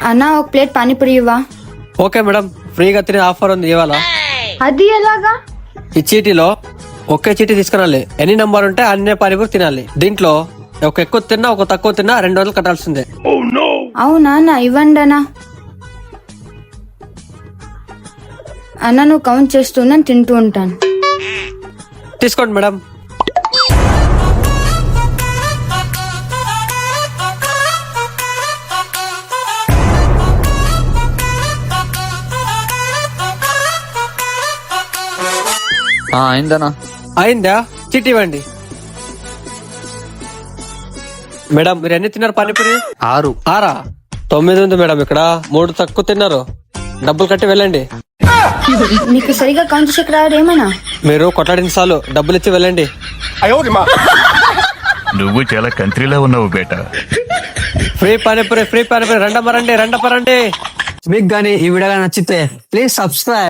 అన్నా ఒక ప్లేట్ పానీపూరి ఇవ్వా. ఓకే మేడం, ఫ్రీగా తినే ఆఫర్ ఉంది ఇవాళ. అది ఎలాగా? ఈ చీటీలో ఒకే చీటీ తీసుకురాలి, ఎన్ని నంబర్ ఉంటే అన్ని పానీపూరి తినాలి. దీంట్లో ఒక ఎక్కువ తిన్నా ఒక తక్కువ తిన్నా 2 రోజులు కట్టాల్సిందే. అవునా అన్న, ఇవ్వండి అన్న. అన్న నువ్వు కౌంట్ చేస్తూ నేను తింటూ ఉంటాను. తీసుకోండి మేడం. అయిందనా? అయిందా? చీటీ ఇవ్వండి. మేడం మీరు ఎన్ని తిన్నారు పానీపూరి? 6. 6? 9 ఉంది మేడం, ఇక్కడ 3 తక్కువ తిన్నారు. డబ్బులు కట్టి వెళ్ళండి. నీకు సరిగా కౌంట్ చేసి రాదు ఏమన్నా? మీరు కొట్లాడిన చాలు, డబ్బులు ఇచ్చి వెళ్ళండి. నువ్వు చాలా కంట్రీలో ఉన్నావు బేటా. Free panipuri, free panipuri. రండి. మీకు గానీ ఈ వీడియో నచ్చితే ప్లీజ్ సబ్స్క్రైబ్.